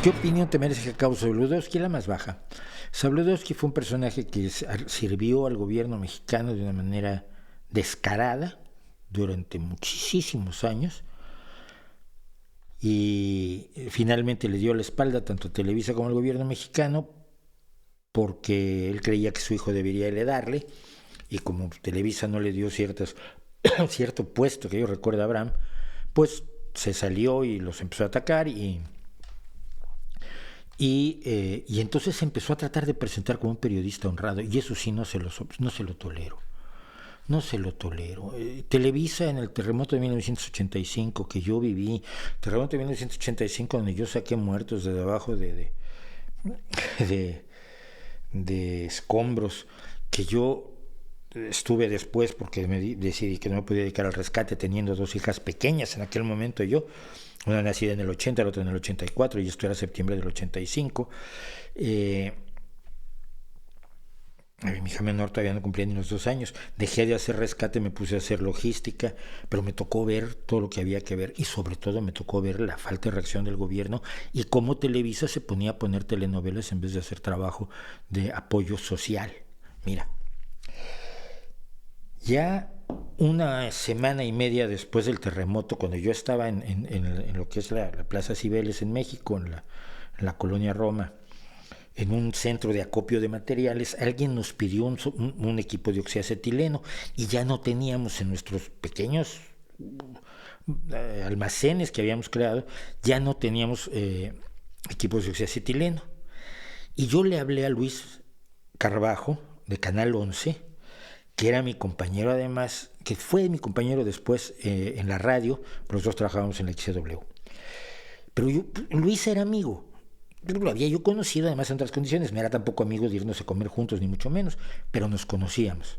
¿Qué opinión te merece Jacobo Zabludovsky? La más baja. Zabludovsky fue un personaje que sirvió al gobierno mexicano de una manera descarada durante muchísimos años y finalmente le dio la espalda tanto a Televisa como al gobierno mexicano porque él creía que su hijo debería heredarle y como Televisa no le dio cierto puesto que yo recuerdo a Abraham, pues se salió y los empezó a atacar y entonces se empezó a tratar de presentar como un periodista honrado y eso sí no se lo tolero. No se lo tolero. Televisa en el terremoto de 1985 que yo viví, terremoto de 1985 donde yo saqué muertos de debajo de escombros, que yo estuve después porque decidí que no me podía dedicar al rescate teniendo dos hijas pequeñas en aquel momento yo, una nacida en el 80, la otra en el 84 y esto era septiembre del 85. Mi hija menor todavía no cumplía ni los 2 años. Dejé de hacer rescate, me puse a hacer logística, pero me tocó ver todo lo que había que ver y sobre todo me tocó ver la falta de reacción del gobierno y cómo Televisa se ponía a poner telenovelas en vez de hacer trabajo de apoyo social. Mira, ya una semana y media después del terremoto, cuando yo estaba en lo que es la Plaza Cibeles en México, en la colonia Roma, en un centro de acopio de materiales, alguien nos pidió un equipo de oxiacetileno y ya no teníamos en nuestros pequeños almacenes que habíamos creado, ya no teníamos equipos de oxiacetileno. Y yo le hablé a Luis Carbajo, de Canal 11, que era mi compañero además, que fue mi compañero después en la radio, los dos trabajábamos en la XW. Pero Luis era amigo, lo había yo conocido además en otras condiciones, no era tampoco amigo de irnos a comer juntos ni mucho menos, pero nos conocíamos.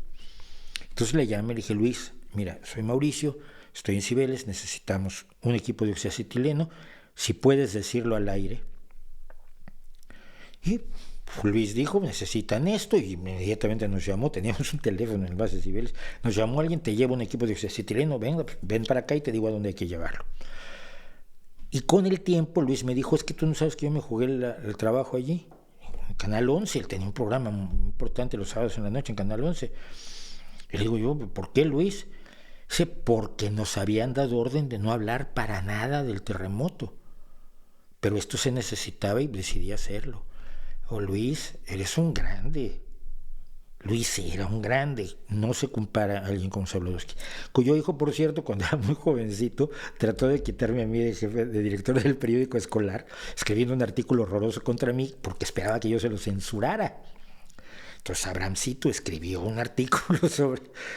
Entonces le llamé y le dije, Luis, mira, soy Mauricio, estoy en Cibeles, necesitamos un equipo de oxiacetileno, si puedes decirlo al aire. Y Luis dijo, necesitan esto, y inmediatamente nos llamó, teníamos un teléfono en el base de Cibeles, nos llamó alguien, te llevo un equipo de oxiacetileno, ven para acá y te digo a dónde hay que llevarlo. Y con el tiempo Luis me dijo, es que tú no sabes que yo me jugué el trabajo allí, en Canal 11, él tenía un programa muy importante los sábados en la noche en Canal 11. Y le digo yo, ¿por qué Luis? Dice, porque nos habían dado orden de no hablar para nada del terremoto. Pero esto se necesitaba y decidí hacerlo. Oh, Luis, eres un grande. Luis era un grande, no se compara a alguien como Zabludovsky, cuyo hijo, por cierto, cuando era muy jovencito, trató de quitarme a mí de director del periódico escolar, escribiendo un artículo horroroso contra mí porque esperaba que yo se lo censurara. Entonces Abrahamcito escribió un artículo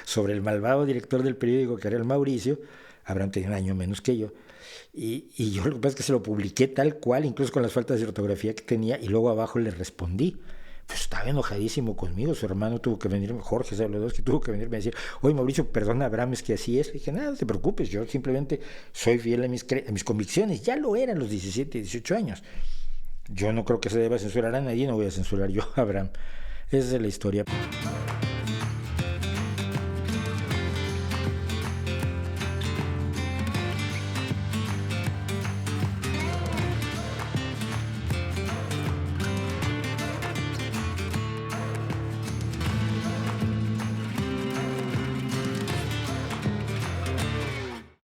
sobre el malvado director del periódico que era el Mauricio. Abraham tenía un año menos que yo. Y yo lo que pasa es que se lo publiqué tal cual, incluso con las faltas de ortografía que tenía, y luego abajo le respondí. Pues estaba enojadísimo conmigo, su hermano tuvo que venirme, Jorge Zabludovsky tuvo que venirme a decir, oye Mauricio, perdona Abraham, es que así es. Y dije, nada, no te preocupes, yo simplemente soy fiel a mis convicciones, ya lo era a los 17, 18 años. Yo no creo que se deba censurar a nadie, no voy a censurar yo a Abraham. Esa es la historia.